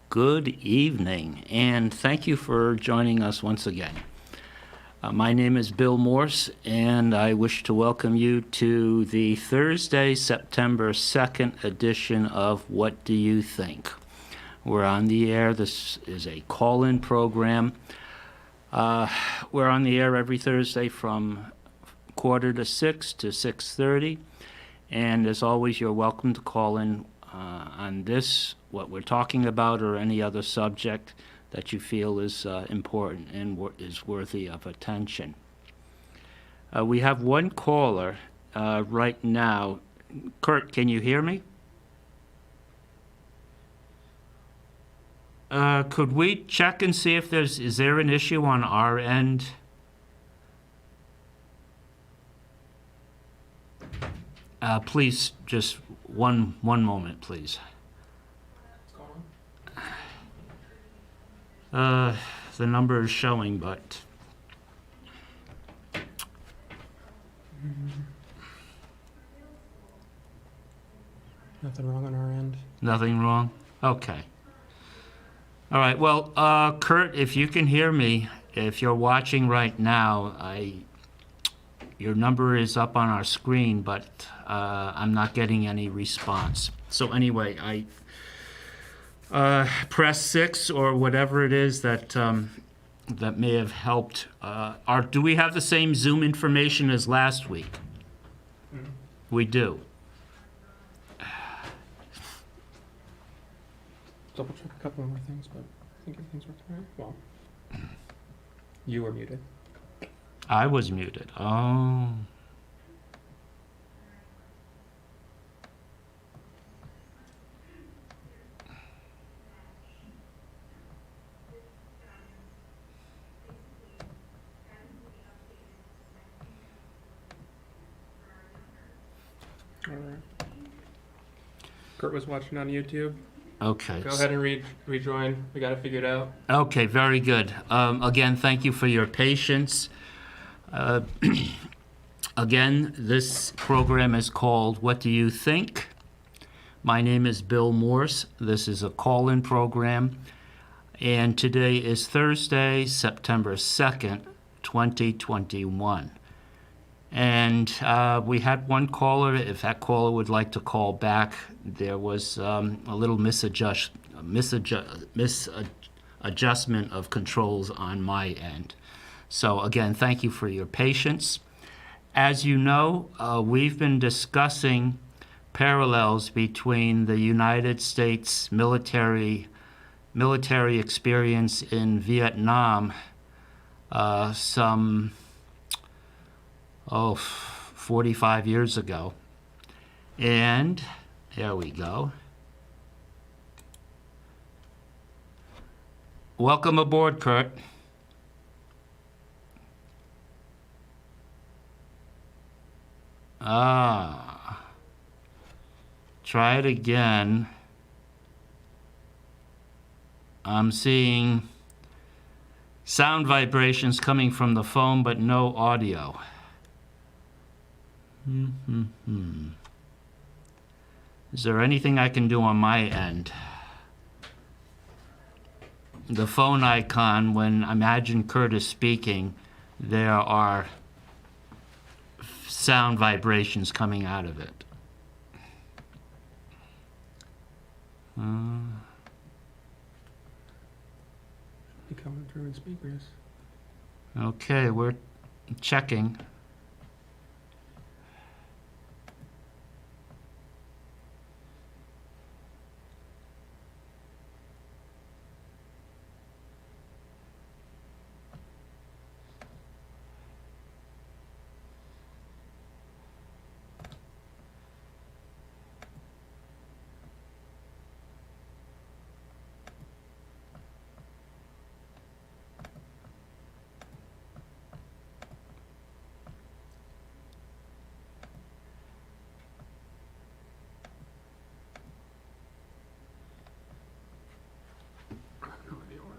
Good evening, and thank you for joining us once again. My name is Bill Morse, and I wish to welcome you to the Thursday, September 2nd edition of What Do You Think? We're on the air. This is a call-in program. We're on the air every Thursday from 5:45 to 6:30, and as always, you're welcome to call in on this, what we're talking about, or any other subject that you feel is important and is worthy of attention. We have one caller right now. Kurt, can you hear me? Could we check and see if is there an issue on our end? Please, just one moment, please. The number is showing, but Nothing wrong on our end. Nothing wrong? Okay. All right. Well, Kurt, if you can hear me, if you're watching right now, your number is up on our screen, but I'm not getting any response. So anyway, I press 6 or whatever it is that that may have helped. Do we have the same Zoom information as last week? Mm-hmm. We do. Double check a couple more things, but I think everything's working right. Well, you were muted. I was muted. Oh. All right. Kurt was watching on YouTube. Okay. Go ahead and rejoin. We got it figured out. Okay, very good. Again, thank you for your patience. Again, this program is called What Do You Think? My name is Bill Morse. This is a call-in program. And today is Thursday, September 2nd, 2021. And we had one caller. If that caller would like to call back, there was a little misadjustment of controls on my end. So again, thank you for your patience. As you know, we've been discussing parallels between the United States military experience in Vietnam 45 years ago. And there we go. Welcome aboard, Kurt. Try it again. I'm seeing sound vibrations coming from the phone, but no audio. Is there anything I can do on my end? The phone icon, when Imagine Kurt is speaking, there are sound vibrations coming out of it. Be coming through in speakers. Okay, we're checking.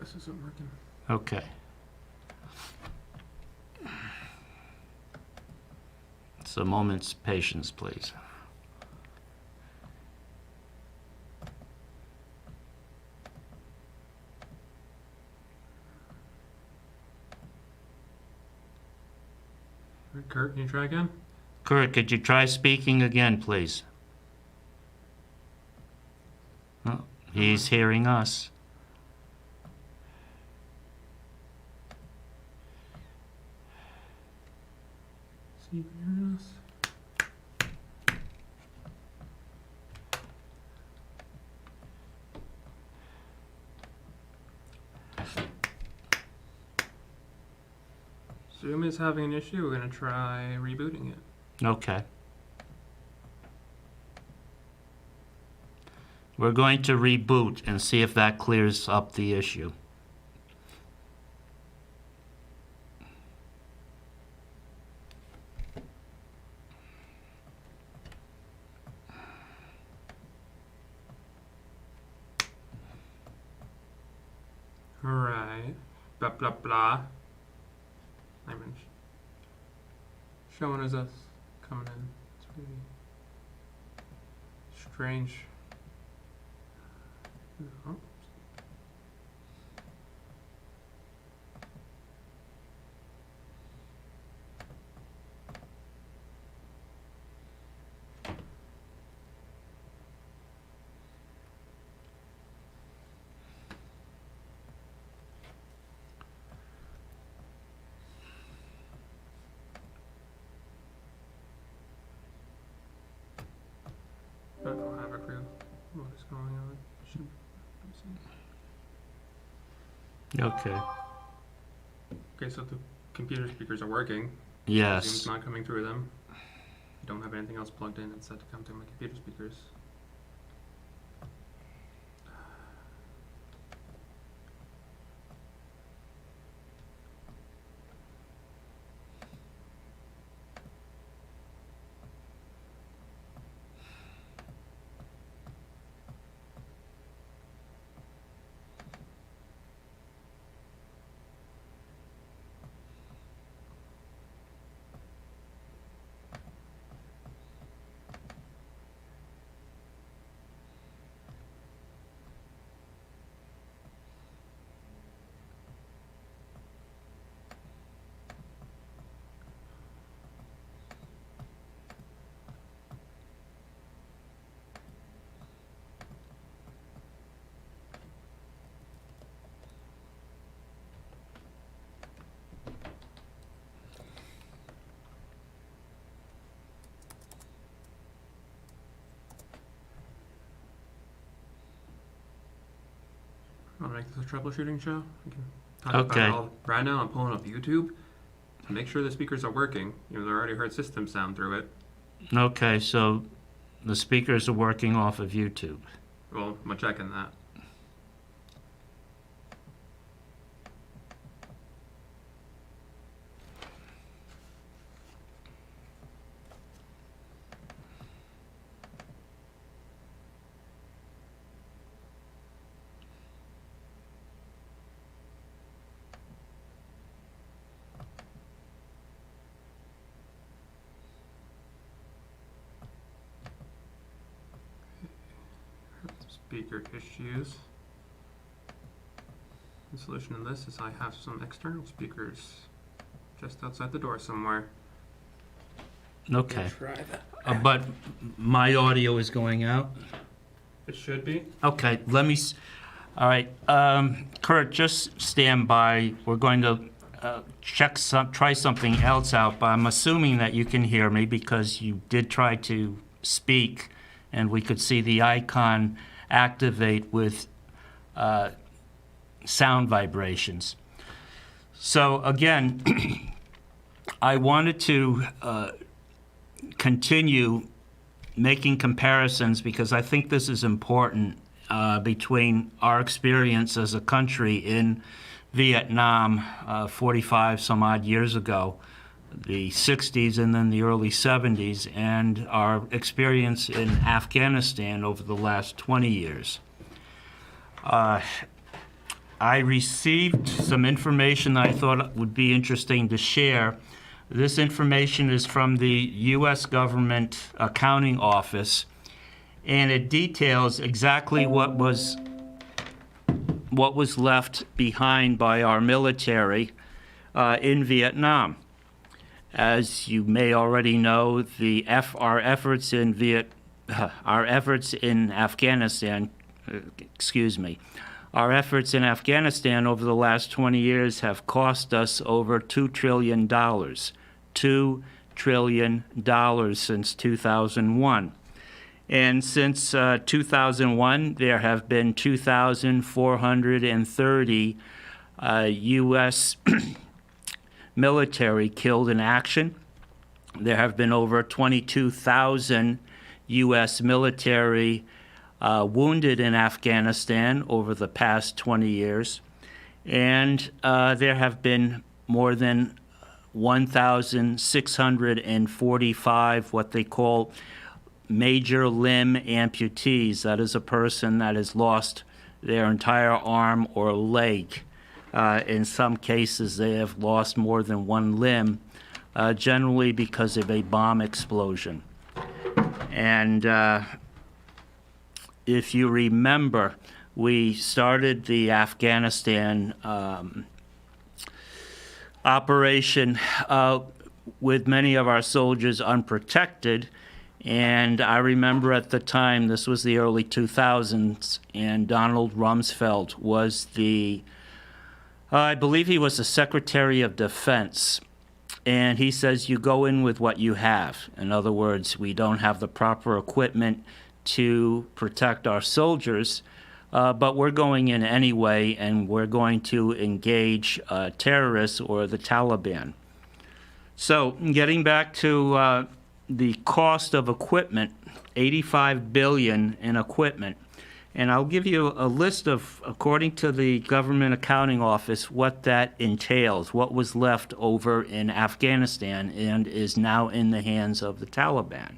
This isn't working. Okay. So a moment's patience, please. Kurt, can you try again? Kurt, could you try speaking again, please? Oh, he's hearing us. See if you hear us. Zoom is having an issue. We're going to try rebooting it. Okay. We're going to reboot and see if that clears up the issue. Alright. Blah, blah, blah. I'm showing us coming in. It's really strange. Oh. I don't have a clue what is going on. Okay. Okay, so the computer speakers are working. Yes. Zoom's not coming through them. I don't have anything else plugged in. It's set to come through my computer speakers. Want to make this a troubleshooting show? We can talk Okay. about it all. Right now, I'm pulling up YouTube to make sure the speakers are working. You know, I already heard system sound through it. Okay, so the speakers are working off of YouTube. Well, I'm checking that. Speaker issues. The solution to this is I have some external speakers just outside the door somewhere. Okay. Try that. But my audio is going out? It should be. Okay, let me... All right, Kurt, just stand by. We're going to try something else out, but I'm assuming that you can hear me because you did try to speak, and we could see the icon activate with sound vibrations. So again, I wanted to continue making comparisons because I think this is important between our experience as a country in Vietnam 45 some odd years ago, the 60s and then the early 70s, and our experience in Afghanistan over the last 20 years. I received some information that I thought would be interesting to share. This information is from the U.S. Government Accounting Office, and it details exactly what was left behind by our military in Vietnam. As you may already know, our efforts in Afghanistan, our efforts in Afghanistan over the last 20 years have cost us over $2 trillion. $2 trillion since 2001. And since 2001, there have been 2,430 U.S. military killed in action. There have been over 22,000 U.S. military wounded in Afghanistan over the past 20 years. And there have been more than 1,645 what they call major limb amputees. That is a person that has lost their entire arm or leg. In some cases, they have lost more than one limb, generally because of a bomb explosion. And if you remember, we started the Afghanistan operation with many of our soldiers unprotected. And I remember at the time, this was the early 2000s, and Donald Rumsfeld was I believe he was the Secretary of Defense. And he says, you go in with what you have. In other words, we don't have the proper equipment to protect our soldiers, but we're going in anyway, and we're going to engage terrorists or the Taliban. So getting back to the cost of equipment, $85 billion in equipment. And I'll give you a list of, according to the Government Accounting Office, what that entails, what was left over in Afghanistan and is now in the hands of the Taliban.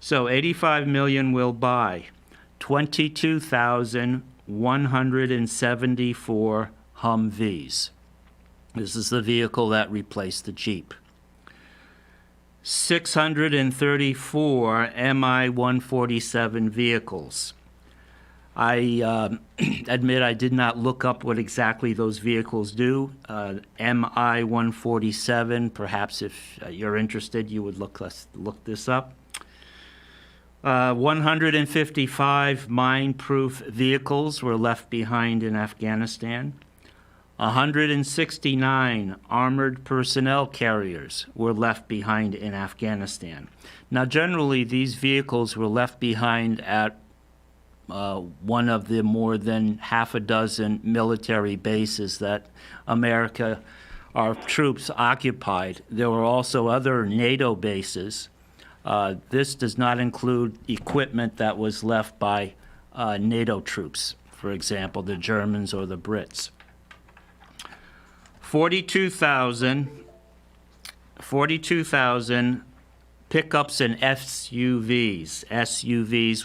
So $85 million will buy 22,174 Humvees. This is the vehicle that replaced the Jeep. 634 Mi-147 vehicles. I admit I did not look up what exactly those vehicles do. Mi-147, perhaps if you're interested, you would look this up. 155 mine-proof vehicles were left behind in Afghanistan. 169 armored personnel carriers were left behind in Afghanistan. Now, generally, these vehicles were left behind at one of the more than half a dozen military bases that our troops occupied. There were also other NATO bases. This does not include equipment that was left by NATO troops, for example, the Germans or the Brits. 42,000 pickups and SUVs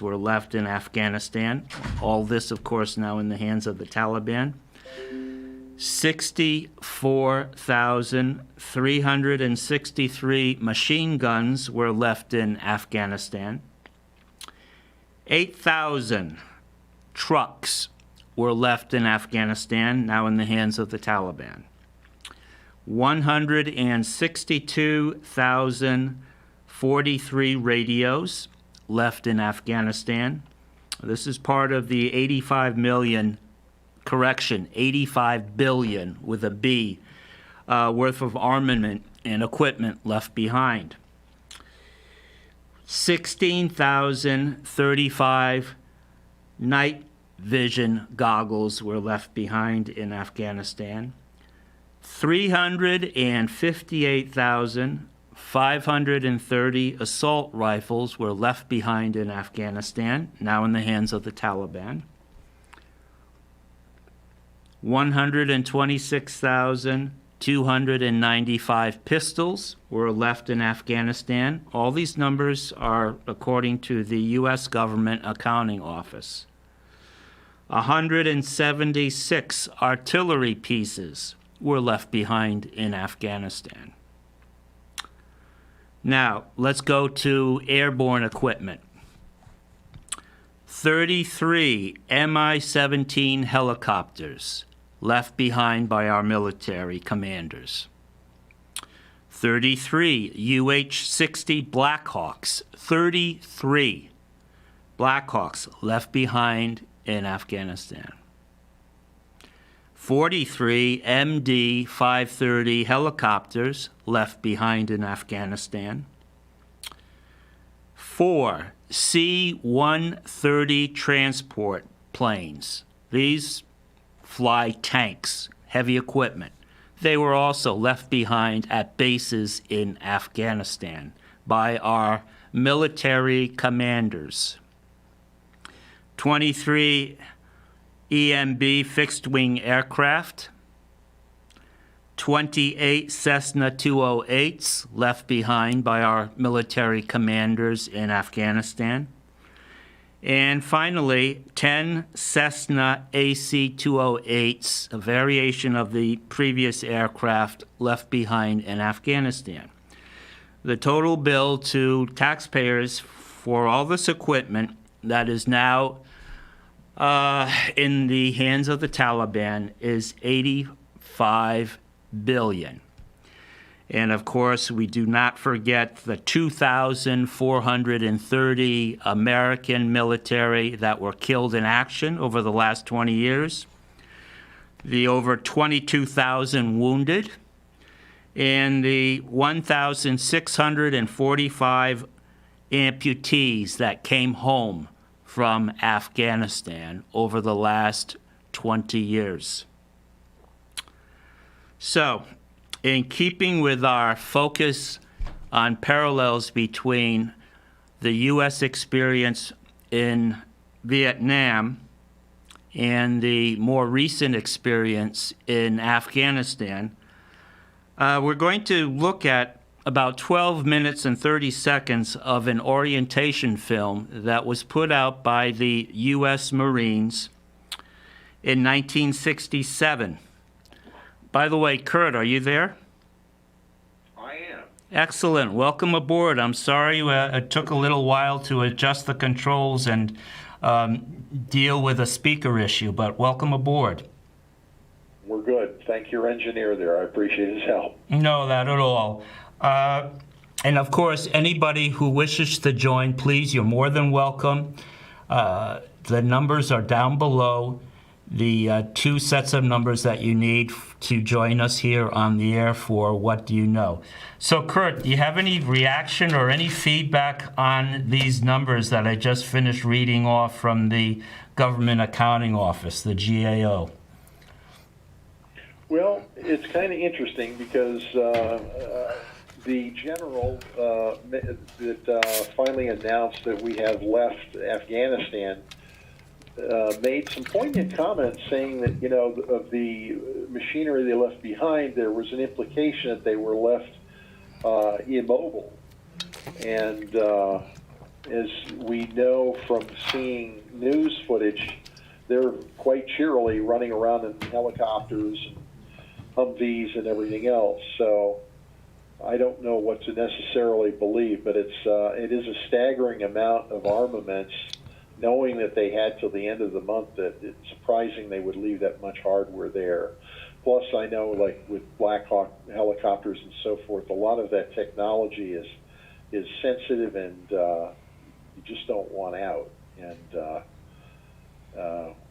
were left in Afghanistan. All this, of course, now in the hands of the Taliban. 64,363 machine guns were left in Afghanistan. 8,000 trucks were left in Afghanistan, now in the hands of the Taliban. 162,043 radios left in Afghanistan. This is part of the 85 billion with a B worth of armament and equipment left behind. 16,035 night vision goggles were left behind in Afghanistan. 358,530 assault rifles were left behind in Afghanistan, now in the hands of the Taliban. 126,295 pistols were left in Afghanistan. All these numbers are according to the U.S. Government Accounting Office. 176 artillery pieces were left behind in Afghanistan. Now, let's go to airborne equipment. 33 Mi-17 helicopters left behind by our military commanders. 33 UH-60 Blackhawks, 33 Blackhawks left behind in Afghanistan. 43 MD-530 helicopters left behind in Afghanistan. 4 C-130 transport planes. These fly tanks, heavy equipment. They were also left behind at bases in Afghanistan by our military commanders. 23 EMB fixed-wing aircraft, 28 Cessna 208s left behind by our military commanders in Afghanistan, and finally 10 Cessna AC-208s, a variation of the previous aircraft left behind in Afghanistan. The total bill to taxpayers for all this equipment that is now in the hands of the Taliban is $85 billion. And of course, we do not forget the 2,430 American military that were killed in action over the last 20 years, the over 22,000 wounded, and the 1,645 amputees that came home from Afghanistan over the last 20 years. So, in keeping with our focus on parallels between the U.S. experience in Vietnam and the more recent experience in Afghanistan, we're going to look at about 12 minutes and 30 seconds of an orientation film that was put out by the U.S. Marines in 1967. By the way, Kurt, are you there? I am. Excellent. Welcome aboard. I'm sorry it took a little while to adjust the controls and deal with a speaker issue, but welcome aboard. We're good. Thank your engineer there. I appreciate his help. No, not at all. And of course, anybody who wishes to join, please, you're more than welcome. The numbers are down below. The two sets of numbers that you need to join us here on the air for What Do You Know? So, Kurt, do you have any reaction or any feedback on these numbers that I just finished reading off from the Government Accounting Office, the GAO? Well, it's kind of interesting because the general that finally announced that we have left Afghanistan made some poignant comments saying that, you know, of the machinery they left behind, there was an implication that they were left immobile. And as we know from seeing news footage, they're quite cheerily running around in helicopters and Humvees and everything else. So I don't know what to necessarily believe, but it is a staggering amount of armaments, knowing that they had till the end of the month, that it's surprising they would leave that much hardware there. Plus, I know, like with Black Hawk helicopters and so forth, a lot of that technology is sensitive and you just don't want out. And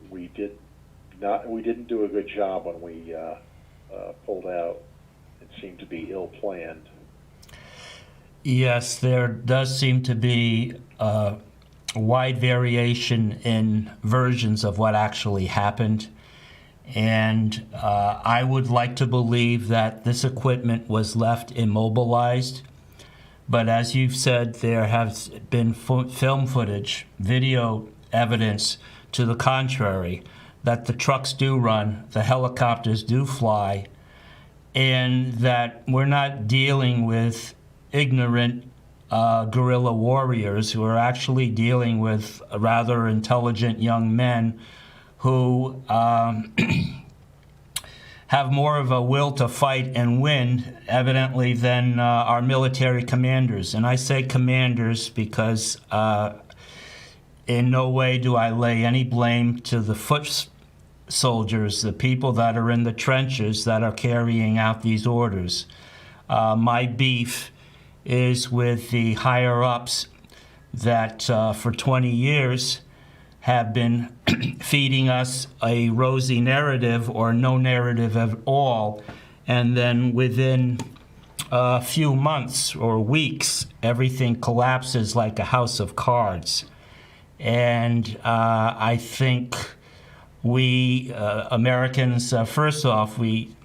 we didn't do a good job when we pulled out. It seemed to be ill-planned. Yes, there does seem to be wide variation in versions of what actually happened. And I would like to believe that this equipment was left immobilized. But as you've said, there has been film footage, video evidence to the contrary, that the trucks do run, the helicopters do fly, and that we're not dealing with ignorant guerrilla warriors who are actually dealing with rather intelligent young men who have more of a will to fight and win, evidently, than our military commanders. And I say commanders because in no way do I lay any blame to the foot soldiers, the people that are in the trenches that are carrying out these orders. My beef is with the higher-ups that for 20 years have been feeding us a rosy narrative or no narrative at all, and then within a few months or weeks, everything collapses like a house of cards. And I think we Americans, first off, we've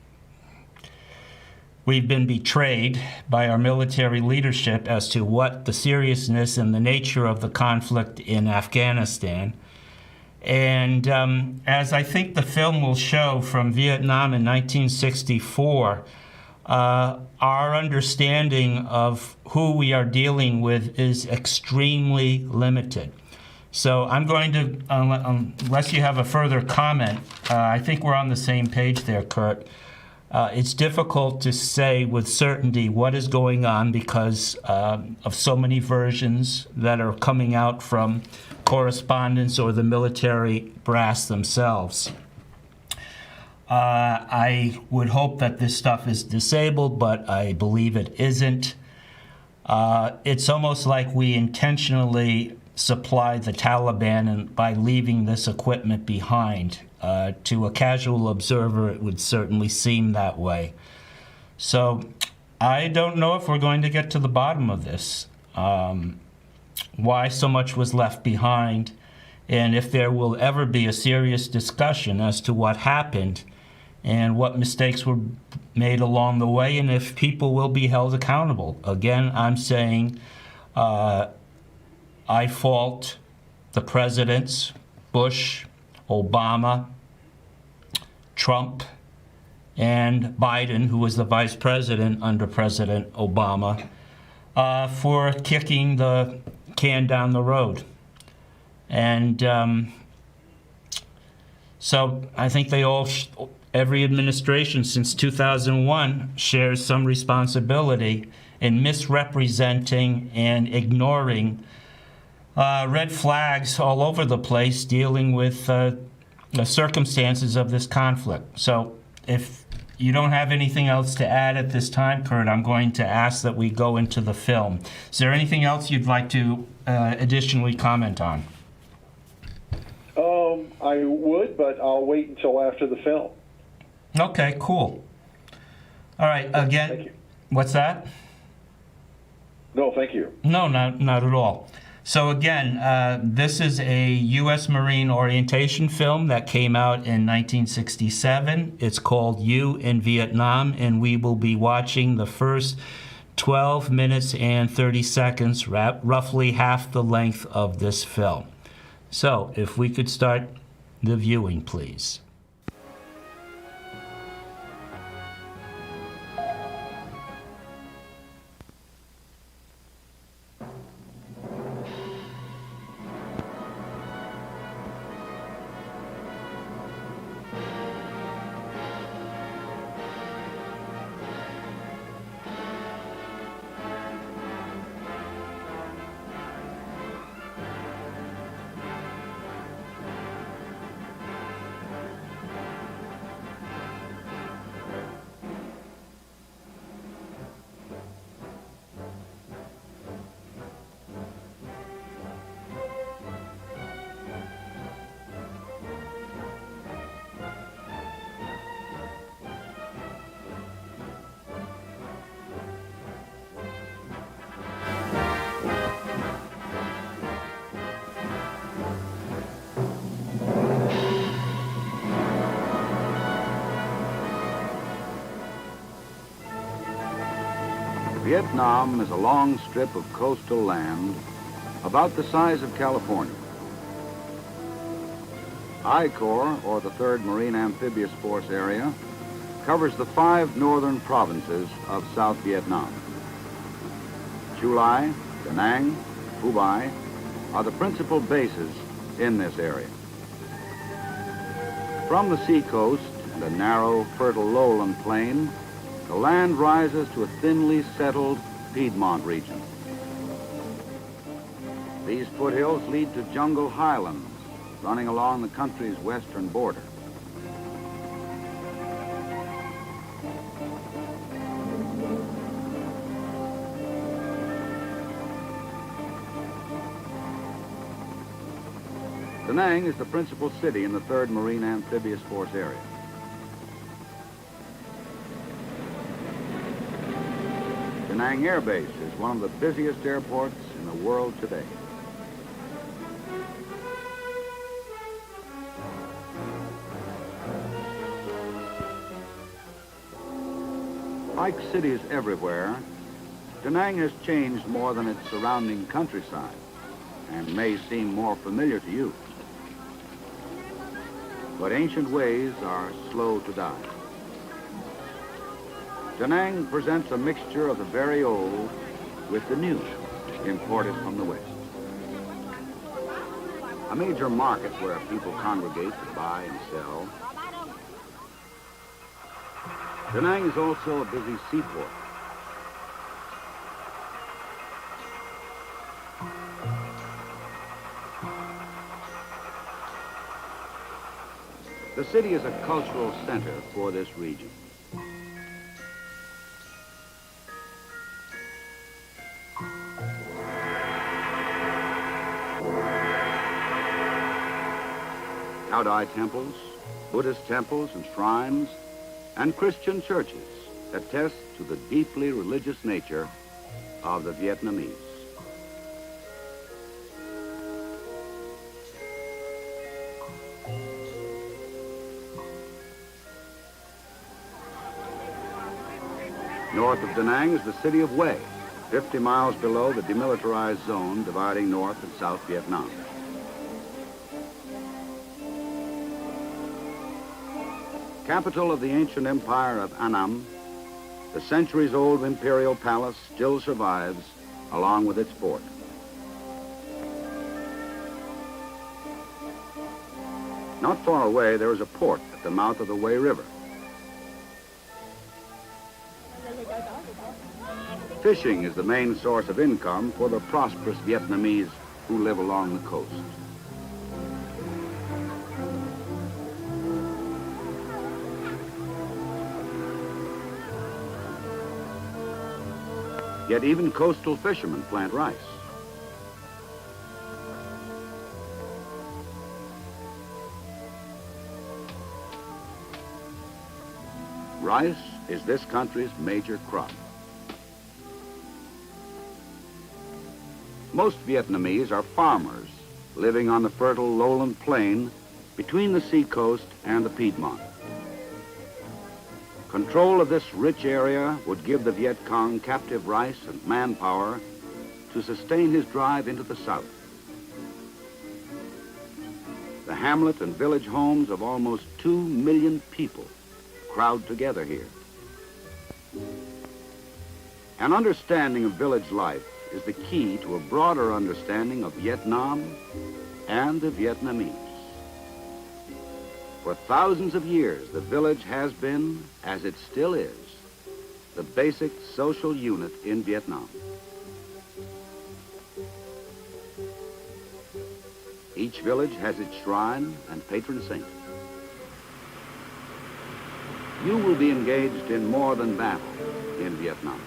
been betrayed by our military leadership as to what the seriousness and the nature of the conflict in Afghanistan. And as I think the film will show from Vietnam in 1964, our understanding of who we are dealing with is extremely limited. So I'm going to, unless you have a further comment, I think we're on the same page there, Kurt. It's difficult to say with certainty what is going on because of so many versions that are coming out from correspondents or the military brass themselves. I would hope that this stuff is disabled, but I believe it isn't. It's almost like we intentionally supplied the Taliban and by leaving this equipment behind. To a casual observer, it would certainly seem that way. So I don't know if we're going to get to the bottom of this, why so much was left behind, and if there will ever be a serious discussion as to what happened and what mistakes were made along the way, and if people will be held accountable. Again, I'm saying I fault the presidents, Bush, Obama, Trump, and Biden, who was the vice president under President Obama, for kicking the can down the road. And so I think they all, every administration since 2001 shares some responsibility in misrepresenting and ignoring red flags all over the place dealing with the circumstances of this conflict. So if you don't have anything else to add at this time, Kurt, I'm going to ask that we go into the film. Is there anything else you'd like to additionally comment on? I would, but I'll wait until after the film. Okay, cool. All right, again, Thank you. What's that? No, thank you. No, not at all. So again, this is a U.S. Marine orientation film that came out in 1967. It's called You in Vietnam, and we will be watching the first 12 minutes and 30 seconds, roughly half the length of this film. So if we could start the viewing, please. Vietnam is a long strip of coastal land about the size of California. I Corps, or the 3rd Marine Amphibious Force Area, covers the 5 northern provinces of South Vietnam. Chu Lai, Da Nang, Phu Bai are the principal bases in this area. From the seacoast and a narrow, fertile lowland plain, the land rises to a thinly settled Piedmont region. These foothills lead to jungle highlands running along the country's western border. Da Nang is the principal city in the 3rd Marine Amphibious Force area. Da Nang Air Base is one of the busiest airports in the world today. Like cities everywhere, Da Nang has changed more than its surrounding countryside and may seem more familiar to you. But ancient ways are slow to die. Da Nang presents a mixture of the very old with the new, imported from the West. A major market where people congregate to buy and sell. Da Nang is also a busy seaport. The city is a cultural center for this region. Cao Dai temples, Buddhist temples and shrines, and Christian churches attest to the deeply religious nature of the Vietnamese. North of Da Nang is the city of Hue, 50 miles below the demilitarized zone dividing North and South Vietnam. Capital of the ancient empire of Annam, the centuries-old imperial palace still survives along with its fort. Not far away, there is a port at the mouth of the Hue River. Fishing is the main source of income for the prosperous Vietnamese who live along the coast. Yet even coastal fishermen plant rice. Rice is this country's major crop. Most Vietnamese are farmers living on the fertile lowland plain between the seacoast and the Piedmont. Control of this rich area would give the Viet Cong captive rice and manpower to sustain his drive into the south. The hamlet and village homes of almost 2 million people crowd together here. An understanding of village life is the key to a broader understanding of Vietnam and the Vietnamese. For thousands of years, the village has been, as it still is, the basic social unit in Vietnam. Each village has its shrine and patron saint. You will be engaged in more than battle in Vietnam.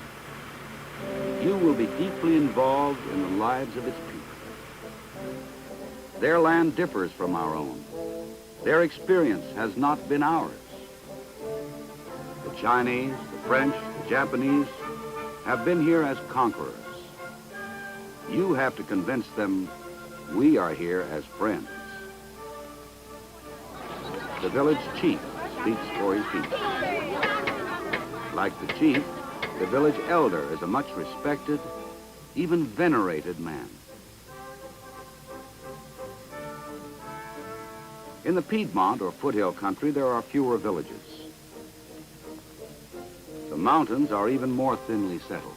You will be deeply involved in the lives of its people. Their land differs from our own. Their experience has not been ours. The Chinese, the French, the Japanese have been here as conquerors. You have to convince them we are here as friends. The village chief speaks for his people. Like the chief, the village elder is a much respected, even venerated man. In the Piedmont or foothill country, there are fewer villages. The mountains are even more thinly settled.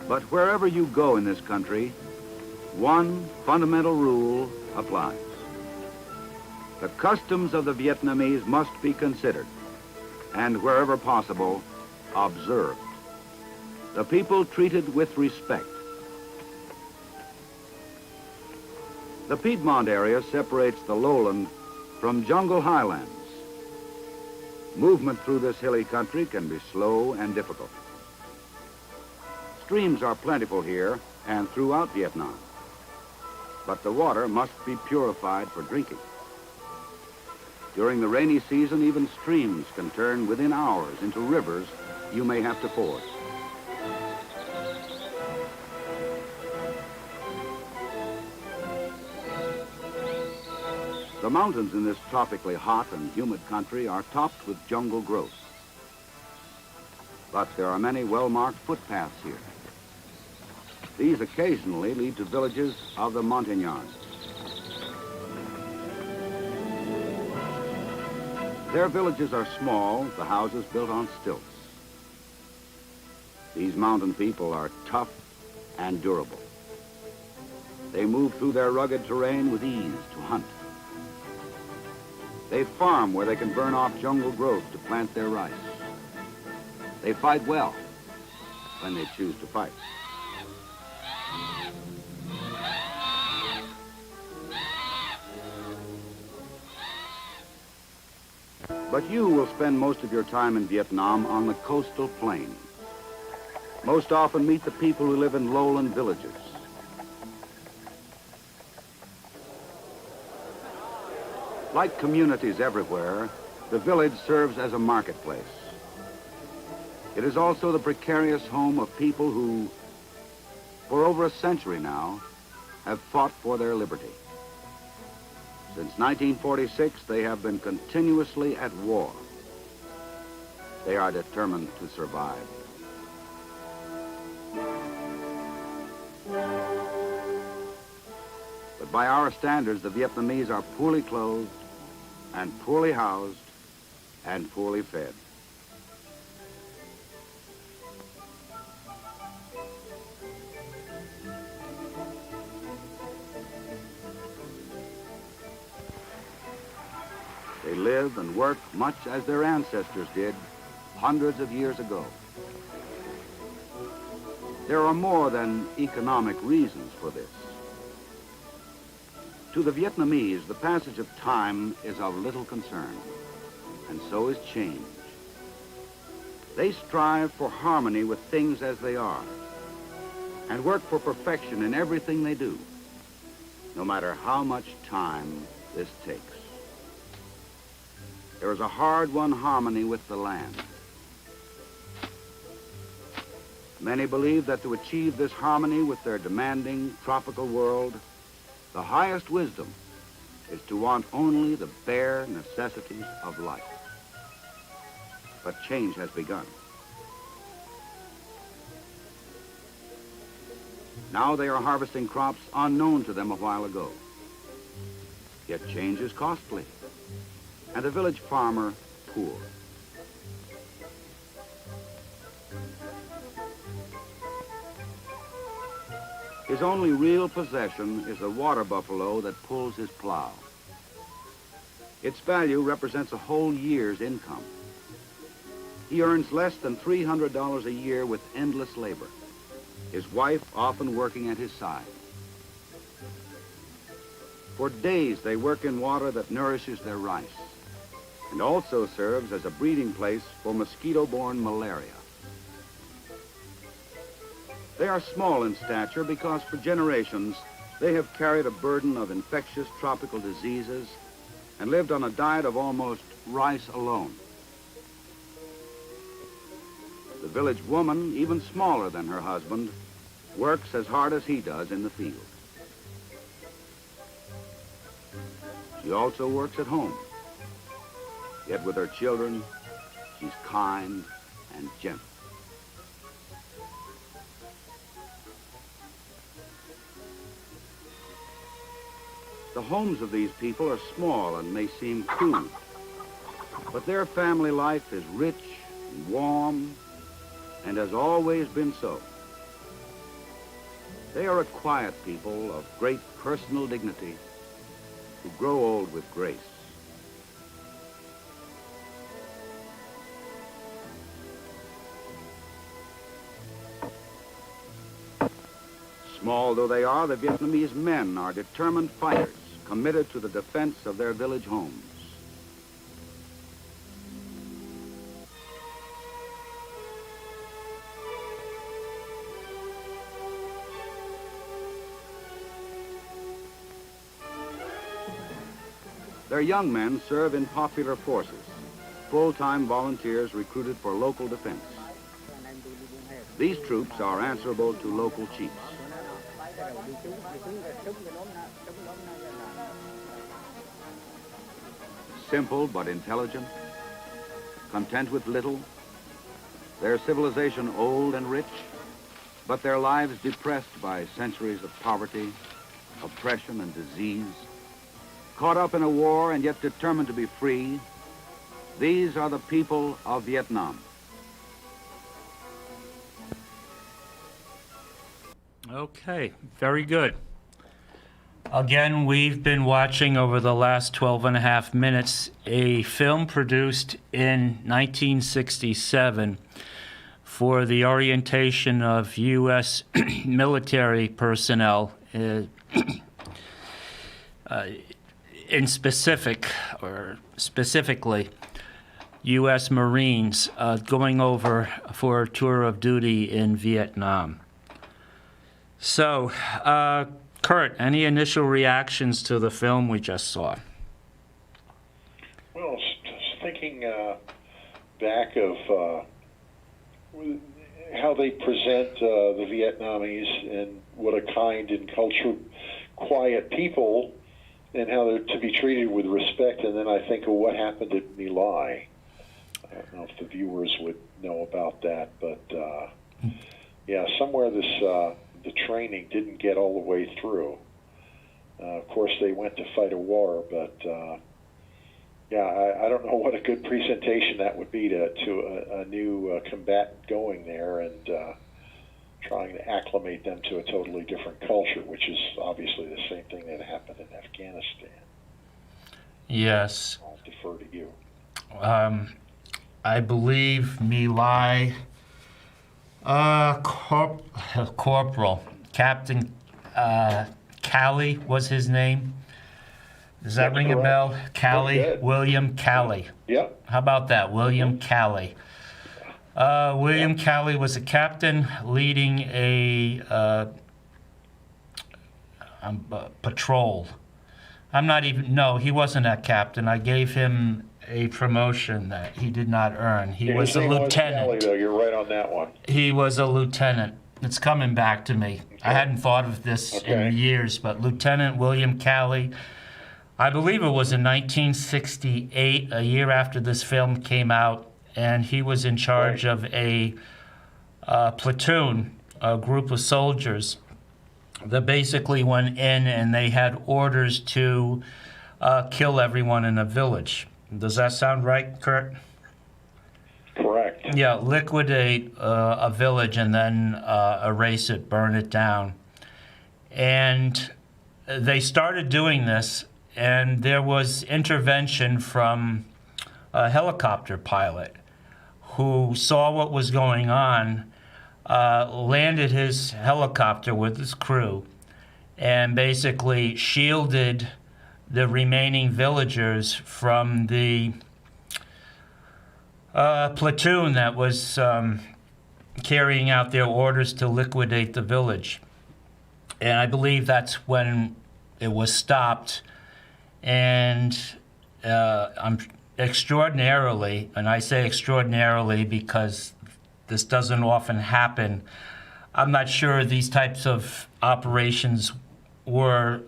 But wherever you go in this country, one fundamental rule applies. The customs of the Vietnamese must be considered and, wherever possible, observed. The people treated with respect. The Piedmont area separates the lowland from jungle highlands. Movement through this hilly country can be slow and difficult. Streams are plentiful here and throughout Vietnam. but the water must be purified for drinking. During the rainy season, even streams can turn within hours into rivers you may have to ford. The mountains in this tropically hot and humid country are topped with jungle growth. But there are many well-marked footpaths here. These occasionally lead to villages of the Montagnards. Their villages are small, the houses built on stilts. These mountain people are tough and durable. They move through their rugged terrain with ease to hunt. They farm where they can burn off jungle growth to plant their rice. They fight well when they choose to fight. But you will spend most of your time in Vietnam on the coastal plain. Most often meet the people who live in lowland villages. Like communities everywhere, the village serves as a marketplace. It is also the precarious home of people who, for over a century now, have fought for their liberty. Since 1946, they have been continuously at war. They are determined to survive. But by our standards, the Vietnamese are poorly clothed and poorly housed and poorly fed. They live and work much as their ancestors did hundreds of years ago. There are more than economic reasons for this. To the Vietnamese, the passage of time is of little concern, and so is change. They strive for harmony with things as they are, and work for perfection in everything they do, no matter how much time this takes. There is a hard-won harmony with the land. Many believe that to achieve this harmony with their demanding tropical world, the highest wisdom is to want only the bare necessities of life. But change has begun. Now they are harvesting crops unknown to them a while ago. Yet change is costly, and the village farmer poor. His only real possession is the water buffalo that pulls his plow. Its value represents a whole year's income. He earns less than $300 a year with endless labor, his wife often working at his side. For days they work in water that nourishes their rice and also serves as a breeding place for mosquito-borne malaria. They are small in stature because for generations they have carried a burden of infectious tropical diseases and lived on a diet of almost rice alone. The village woman, even smaller than her husband, works as hard as he does in the field. She also works at home. Yet with her children, she's kind and gentle. The homes of these people are small and may seem crude, but their family life is rich and warm and has always been so. They are a quiet people of great personal dignity who grow old with grace. Small though they are, the Vietnamese men are determined fighters, committed to the defense of their village homes. Their young men serve in popular forces, full-time volunteers recruited for local defense. These troops are answerable to local chiefs. Simple but intelligent, content with little, their civilization old and rich, but their lives depressed by centuries of poverty, oppression, and disease. Caught up in a war and yet determined to be free, these are the people of Vietnam. Okay, very good. Again, we've been watching over the last 12 and a half minutes a film produced in 1967 for the orientation of U.S. military personnel specifically U.S. Marines going over for a tour of duty in Vietnam. So, Kurt, any initial reactions to the film we just saw? Well, just thinking back of how they present the Vietnamese and what a kind and cultured, quiet people, and how they're to be treated with respect. And then I think of what happened at My Lai. I don't know if the viewers would know about that, but yeah, somewhere the training didn't get all the way through. Of course, they went to fight a war, but yeah, I don't know what a good presentation that would be to a new combatant going there and trying to acclimate them to a totally different culture, which is obviously the same thing that happened in Afghanistan. Yes. I'll defer to you. I believe My Lai, Corporal, Captain Callie was his name. Does that That's ring a correct. bell? Callie, good. William Callie. Yep. How about that? William Callie. William Callie was a captain leading a patrol. No, he wasn't a captain. I gave him a promotion that he did not earn. He was a lieutenant. Callie, though. You're right on that one. He was a lieutenant. It's coming back to me. Okay. I hadn't thought of this Okay. in years, but Lieutenant William Callie, I believe it was in 1968, a year after this film came out, and he was in charge of a platoon, a group of soldiers that basically went in and they had orders to kill everyone in a village. Does that sound right, Kurt? Correct. Yeah, liquidate a village and then erase it, burn it down. And they started doing this, and there was intervention from a helicopter pilot who saw what was going on, landed his helicopter with his crew, and basically shielded the remaining villagers from the platoon that was carrying out their orders to liquidate the village. And I believe that's when it was stopped. And I'm extraordinarily, and I say extraordinarily because this doesn't often happen, I'm not sure these types of operations were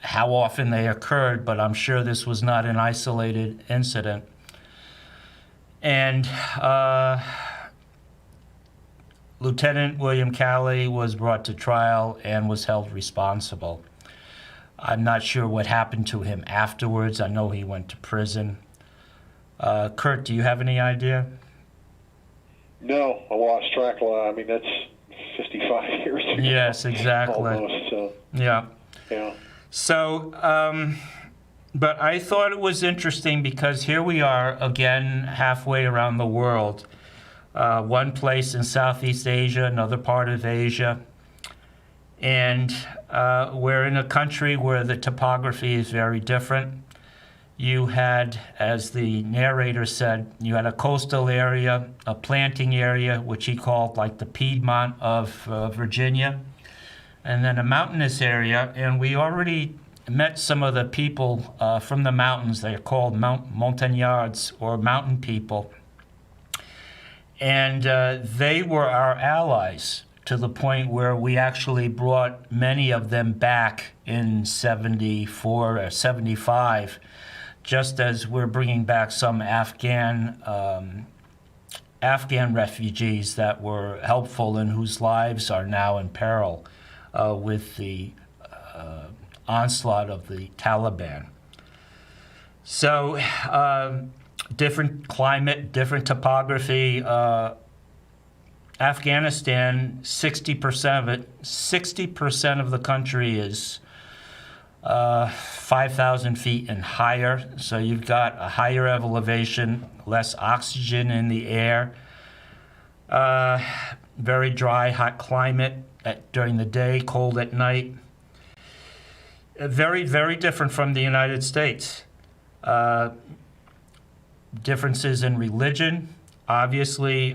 how often they occurred, but I'm sure this was not an isolated incident. And Lieutenant William Callie was brought to trial and was held responsible. I'm not sure what happened to him afterwards. I know he went to prison. Kurt, do you have any idea? No, I lost track. I mean, that's 55 years ago. Yes, exactly. Almost, so, Yeah. yeah. So, but I thought it was interesting because here we are again halfway around the world. One place in Southeast Asia, another part of Asia. And we're in a country where the topography is very different. You had, as the narrator said, you had a coastal area, a planting area, which he called like the Piedmont of Virginia, and then a mountainous area. And we already met some of the people from the mountains. They're called montagnards, or mountain people. And they were our allies, to the point where we actually brought many of them back in 74 or 75, just as we're bringing back some Afghan refugees that were helpful and whose lives are now in peril with the onslaught of the Taliban. So, different climate, different topography. Afghanistan, 60% of it, 60% of the country is 5,000 feet and higher. So you've got a higher elevation, less oxygen in the air, very dry, hot climate during the day, cold at night. Very, very different from the United States. Differences in religion, obviously.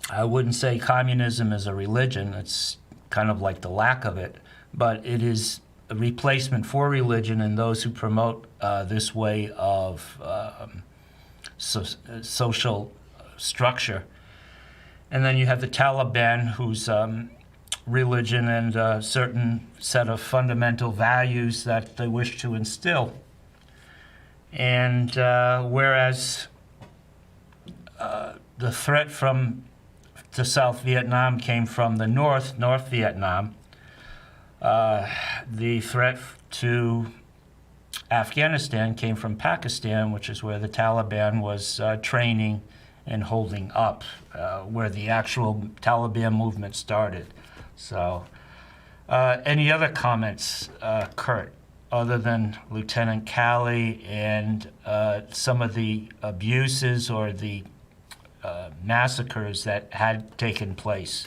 I wouldn't say communism is a religion. It's kind of like the lack of it, but it is a replacement for religion and those who promote this way of social structure. And then you have the Taliban, whose religion and a certain set of fundamental values that they wish to instill. And whereas the threat to South Vietnam came from the North Vietnam, the threat to Afghanistan came from Pakistan, which is where the Taliban was training and holding up, where the actual Taliban movement started. So, any other comments, Kurt, other than Lieutenant Callie and some of the abuses or the massacres that had taken place?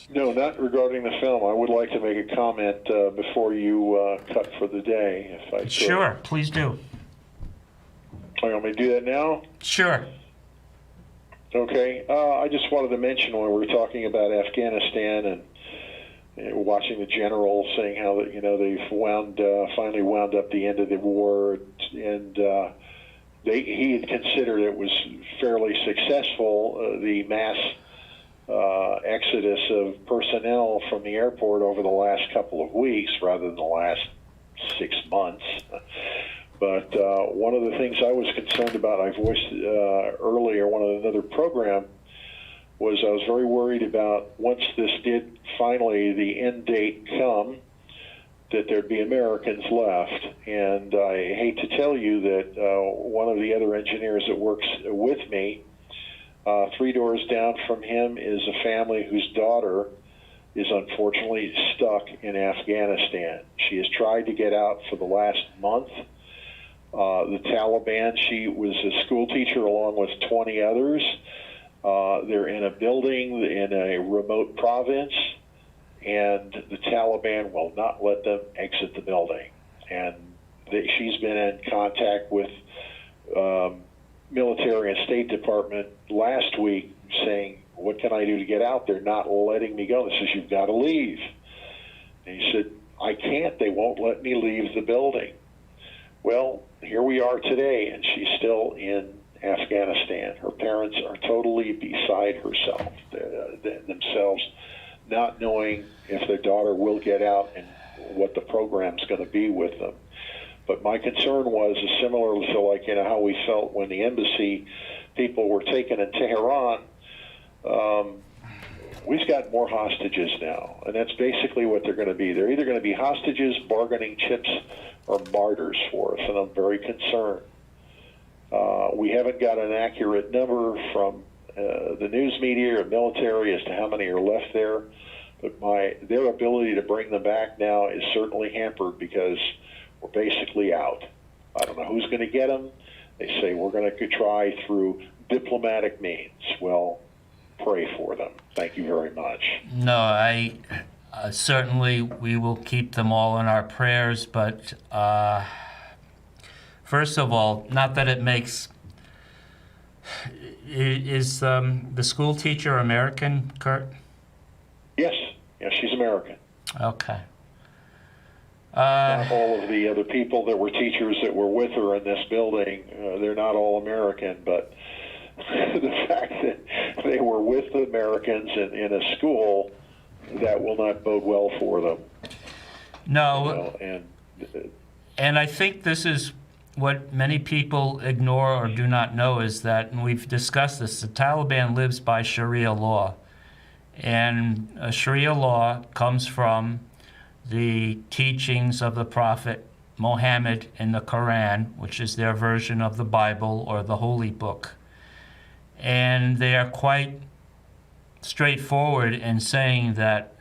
No, not regarding the film. I would like to make a comment before you cut for the day, if I could. Sure, please do. You want me to do that now? Sure. Okay. I just wanted to mention when we were talking about Afghanistan and watching the general saying how that they've finally wound up the end of the war, and he had considered it was fairly successful, the mass exodus of personnel from the airport over the last couple of weeks rather than the last 6 months. But one of the things I was concerned about, I voiced earlier, one of another program, was I was very worried about once this did finally the end date come, that there'd be Americans left. And I hate to tell you that one of the other engineers that works with me, 3 doors down from him is a family whose daughter is unfortunately stuck in Afghanistan. She has tried to get out for the last month. The Taliban, she was a school teacher along with 20 others. They're in a building in a remote province, and the Taliban will not let them exit the building. And she's been in contact with military and State Department last week saying, what can I do to get out? They're not letting me go. They says, you've got to leave. And he said, I can't. They won't let me leave the building. Well, here we are today, and she's still in Afghanistan. Her parents are totally beside themselves, not knowing if their daughter will get out and what the program's going to be with them. But my concern was similar to like how we felt when the embassy people were taken in Tehran. We've got more hostages now, and that's basically what they're going to be. They're either going to be hostages, bargaining chips, or martyrs for us, and I'm very concerned. We haven't got an accurate number from the news media or military as to how many are left there, but their ability to bring them back now is certainly hampered because we're basically out. I don't know who's going to get them. They say we're going to try through diplomatic means. Well, pray for them. Thank you very much. No, I certainly we will keep them all in our prayers, but first of all, not that it makes... Is the school teacher American, Kurt? Yes, she's American. Okay. Not all of the other people that were teachers that were with her in this building, they're not all American, but the fact that they were with Americans in a school, that will not bode well for them. No, You know, and I think this is what many people ignore or do not know is that, and we've discussed this, the Taliban lives by Sharia law. And Sharia law comes from the teachings of the Prophet Muhammad in the Quran, which is their version of the Bible or the Holy Book. And they are quite straightforward in saying that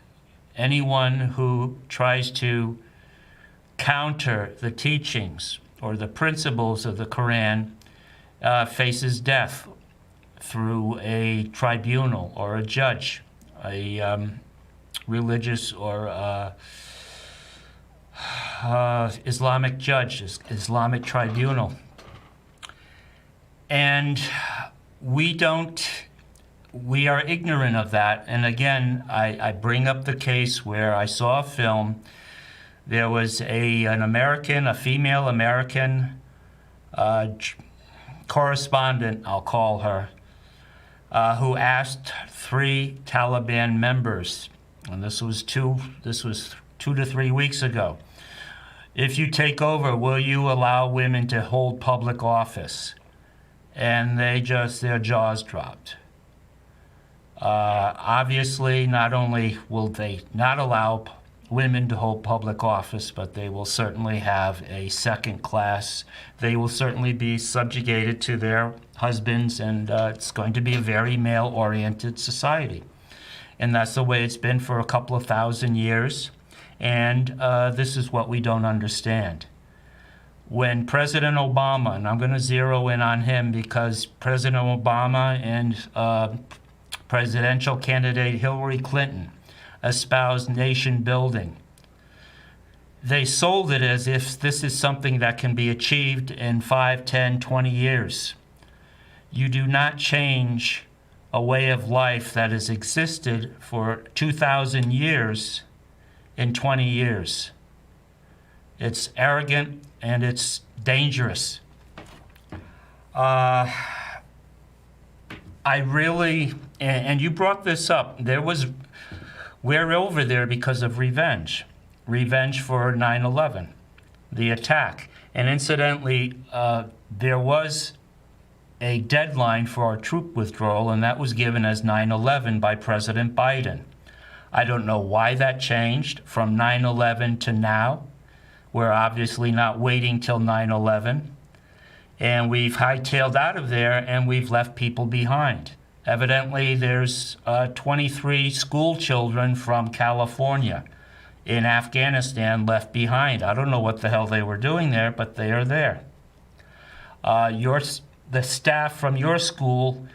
anyone who tries to counter the teachings or the principles of the Quran faces death through a tribunal or a judge, a religious or Islamic judge, Islamic tribunal. And we are ignorant of that. And again, I bring up the case where I saw a film. There was a female American correspondent, I'll call her, who asked 3 Taliban members, and this was 2 to 3 weeks ago, if you take over, will you allow women to hold public office? And their jaws dropped. Obviously, not only will they not allow women to hold public office, but they will certainly have a second class. They will certainly be subjugated to their husbands, and it's going to be a very male-oriented society. And that's the way it's been for a couple of thousand years. And this is what we don't understand. When President Obama, and I'm going to zero in on him because President Obama and presidential candidate Hillary Clinton espoused nation building, they sold it as if this is something that can be achieved in 5, 10, 20 years. You do not change a way of life that has existed for 2,000 years in 20 years. It's arrogant and it's dangerous. I really, and you brought this up, we're over there because of revenge for 9/11, the attack. And incidentally, there was a deadline for our troop withdrawal, and that was given as 9/11 by President Biden. I don't know why that changed from 9/11 to now. We're obviously not waiting till 9/11. And we've hightailed out of there, and we've left people behind. Evidently, there's 23 school children from California in Afghanistan left behind. I don't know what the hell they were doing there, but they are there. The staff from your school,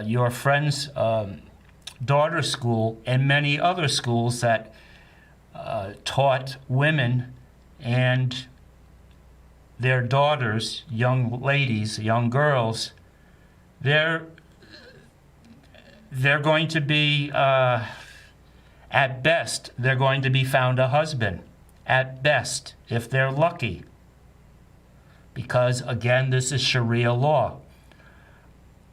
your friend's daughter's school, and many other schools that taught women and their daughters, young ladies, young girls, they're going to be, at best, they're going to be found a husband. At best, if they're lucky. Because, again, this is Sharia law.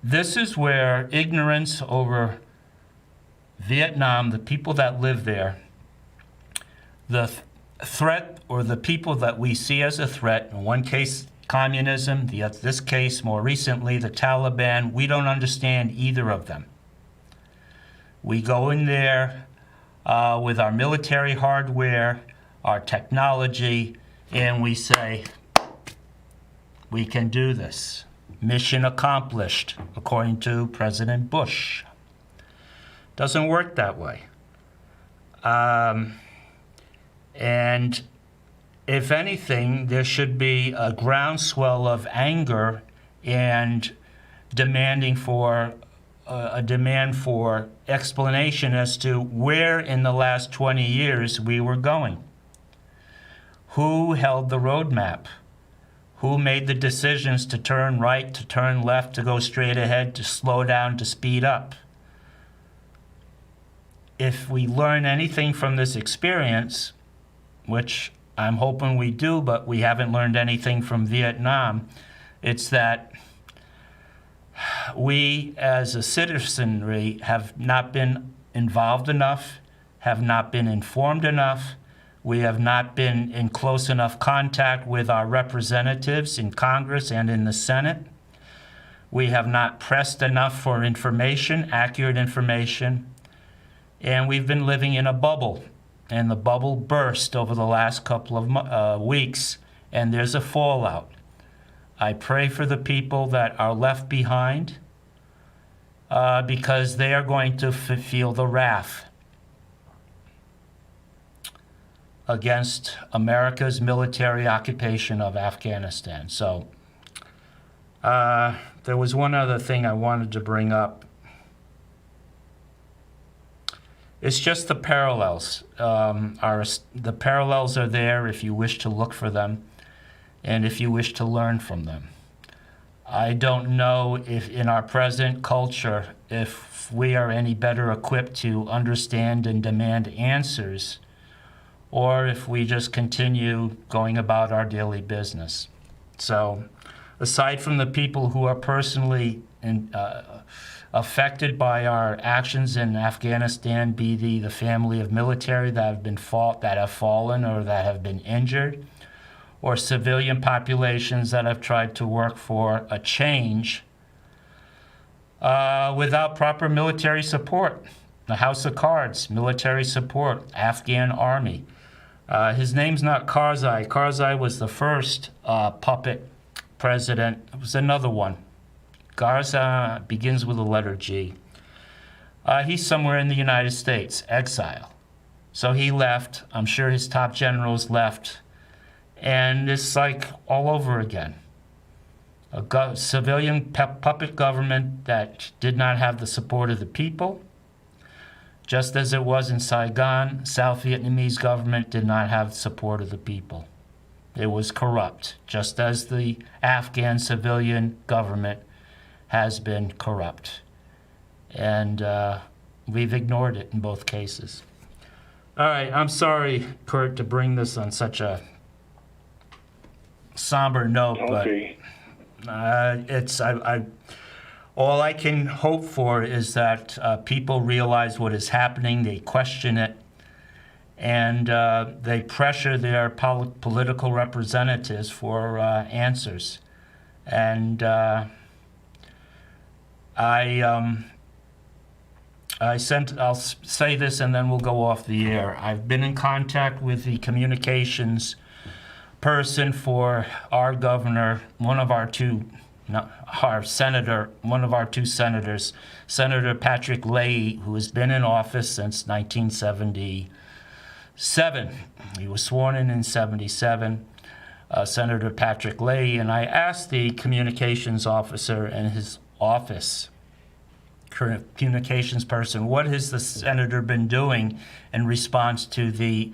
This is where ignorance over Vietnam, the people that live there, the threat or the people that we see as a threat, in one case communism, this case more recently the Taliban, we don't understand either of them. We go in there with our military hardware, our technology, and we say, we can do this. Mission accomplished, according to President Bush. Doesn't work that way. And if anything, there should be a groundswell of anger and demanding for a demand for explanation as to where in the last 20 years we were going. Who held the roadmap? Who made the decisions to turn right, to turn left, to go straight ahead, to slow down, to speed up? if we learn anything from this experience, which I'm hoping we do, but we haven't learned anything from Vietnam, it's that we as a citizenry have not been involved enough, have not been informed enough, we have not been in close enough contact with our representatives in Congress and in the Senate. We have not pressed enough for information, accurate information, and we've been living in a bubble. And the bubble burst over the last couple of weeks, and there's a fallout. I pray for the people that are left behind because they are going to feel the wrath against America's military occupation of Afghanistan. So there was one other thing I wanted to bring up. It's just the parallels. The parallels are there if you wish to look for them and if you wish to learn from them. I don't know if in our present culture, if we are any better equipped to understand and demand answers, or if we just continue going about our daily business. So, aside from the people who are personally affected by our actions in Afghanistan, be the family of military that have fallen or that have been injured, or civilian populations that have tried to work for a change without proper military support. The House of Cards, military support, Afghan army. His name's not Karzai. Karzai was the first puppet president. It was another one. Garza begins with the letter G. He's somewhere in the United States, exile. So he left. I'm sure his top generals left. And it's like all over again. A civilian puppet government that did not have the support of the people. Just as it was in Saigon, South Vietnamese government did not have the support of the people. It was corrupt, just as the Afghan civilian government has been corrupt. And we've ignored it in both cases. All right, I'm sorry, Kurt, to bring this on such a somber note, Okay. but all I can hope for is that people realize what is happening, they question it, and they pressure their political representatives for answers. And I'll say this and then we'll go off the air. I've been in contact with the communications person for our governor, one of our two senators, Senator Patrick Leahy, who has been in office since 1977. He was sworn in 77, Senator Patrick Leahy, and I asked the communications officer in his office, communications person, what has the senator been doing in response to the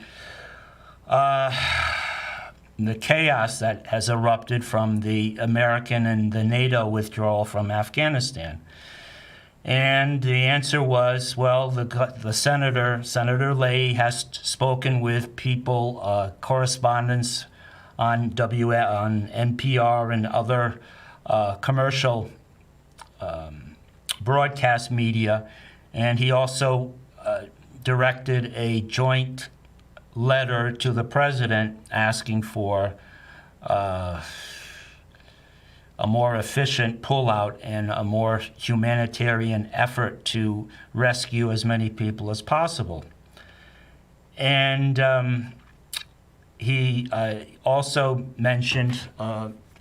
chaos that has erupted from the American and the NATO withdrawal from Afghanistan. And the answer was, well, the Senator Leahy, has spoken with people, correspondents on NPR and other commercial broadcast media, and he also directed a joint letter to the president asking for a more efficient pullout and a more humanitarian effort to rescue as many people as possible. And he also mentioned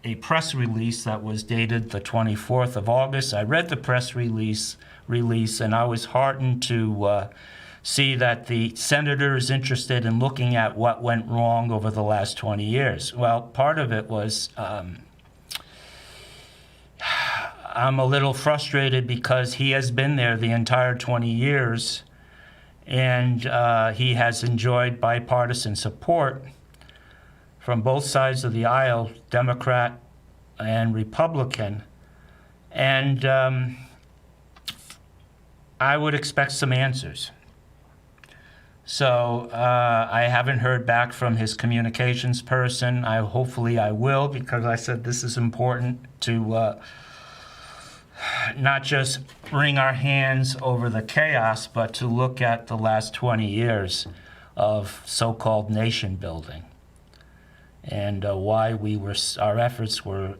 a press release that was dated the 24th of August. I read the press release and I was heartened to see that the senator is interested in looking at what went wrong over the last 20 years. Well, part of it was I'm a little frustrated because he has been there the entire 20 years and he has enjoyed bipartisan support from both sides of the aisle, Democrat and Republican. And I would expect some answers. So I haven't heard back from his communications person. Hopefully I will, because I said this is important to not just wring our hands over the chaos, but to look at the last 20 years of so-called nation building, and why our efforts were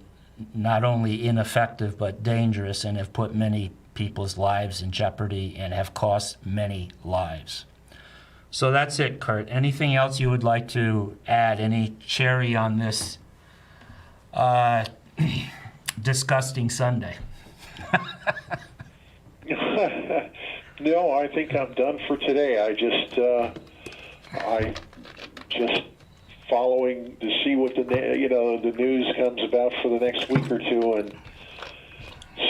not only ineffective but dangerous, and have put many people's lives in jeopardy and have cost many lives. So that's it, Kurt. Anything else you would like to add? Any cherry on this disgusting Sunday? No, I think I'm done for today. I just following to see what the news comes about for the next week or two, and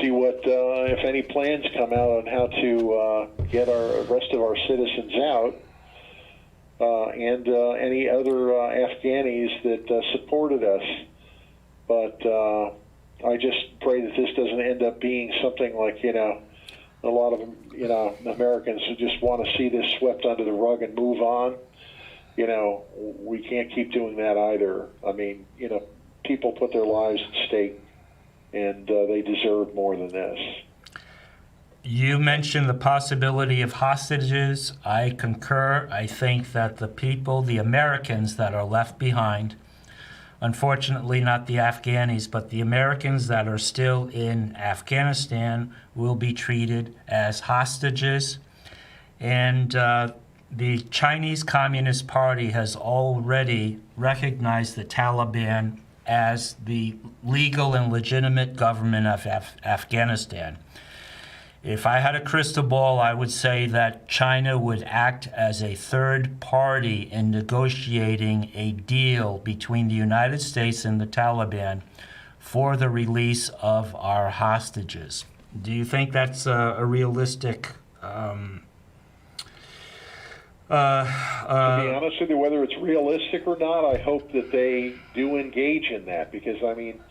see what if any plans come out on how to get our rest of our citizens out, and any other Afghanis that supported us. But I just pray that this doesn't end up being something like, a lot of, Americans who just want to see this swept under the rug and move on. We can't keep doing that either. I mean, people put their lives at stake, and they deserve more than this. You mentioned the possibility of hostages. I concur. I think that the Americans that are left behind, unfortunately not the Afghanis, but the Americans that are still in Afghanistan, will be treated as hostages. And the Chinese Communist Party has already recognized the Taliban as the legal and legitimate government of Afghanistan. If I had a crystal ball, I would say that China would act as a third party in negotiating a deal between the United States and the Taliban for the release of our hostages. Do you think that's a realistic... To be honest with you, whether it's realistic or not, I hope that they do engage in that, because, I mean,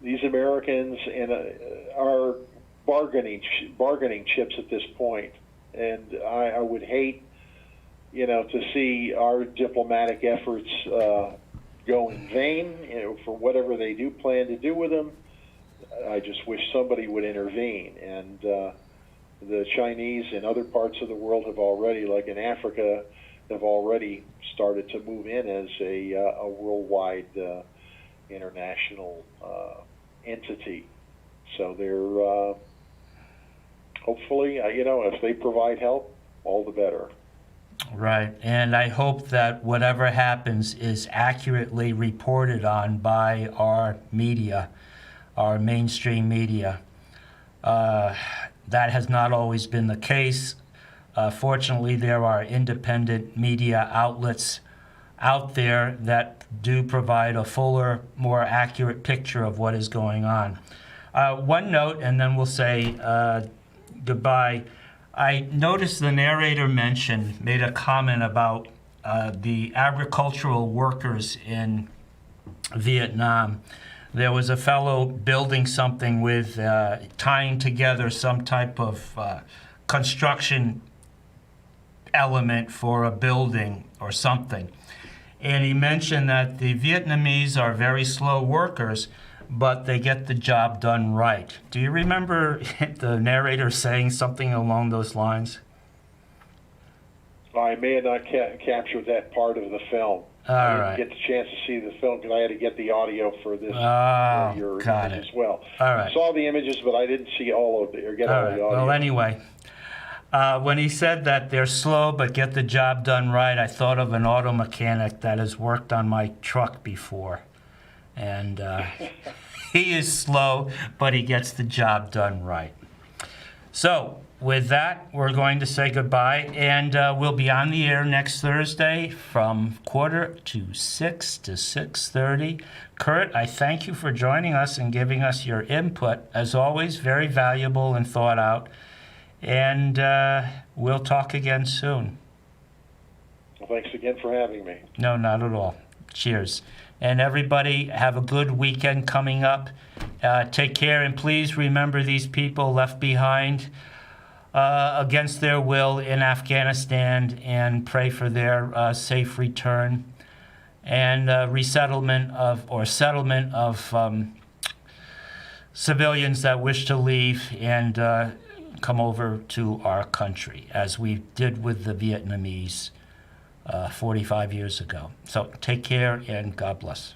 these Americans are bargaining chips at this point, and I would hate, to see our diplomatic efforts go in vain, for whatever they do plan to do with them. I just wish somebody would intervene, and the Chinese in other parts of the world have already, like in Africa, have already started to move in as a worldwide international entity. So they're hopefully, if they provide help, all the better. Right, and I hope that whatever happens is accurately reported on by our media, our mainstream media. That has not always been the case. Fortunately, there are independent media outlets out there that do provide a fuller, more accurate picture of what is going on. One note, and then we'll say goodbye. I noticed the narrator made a comment about the agricultural workers in Vietnam. There was a fellow building something with tying together some type of construction element for a building or something. And he mentioned that the Vietnamese are very slow workers, but they get the job done right. Do you remember the narrator saying something along those lines? I may have not captured that part of the film. I didn't get the chance to see the film because I had to get the audio for this for your image as well. All right. I saw the images, but I didn't see all of it or get all the audio. Well, anyway, when he said that they're slow but get the job done right, I thought of an auto mechanic that has worked on my truck before. And he is slow, but he gets the job done right. So, with that, we're going to say goodbye, and we'll be on the air next Thursday from 5:45 to 6:30. Kurt, I thank you for joining us and giving us your input. As always, very valuable and thought out. And we'll talk again soon. Well, thanks again for having me. No, not at all. Cheers. And everybody, have a good weekend coming up. Take care, and please remember these people left behind. against their will in Afghanistan, and pray for their safe return and settlement of civilians that wish to leave and come over to our country, as we did with the Vietnamese 45 years ago. So take care and God bless.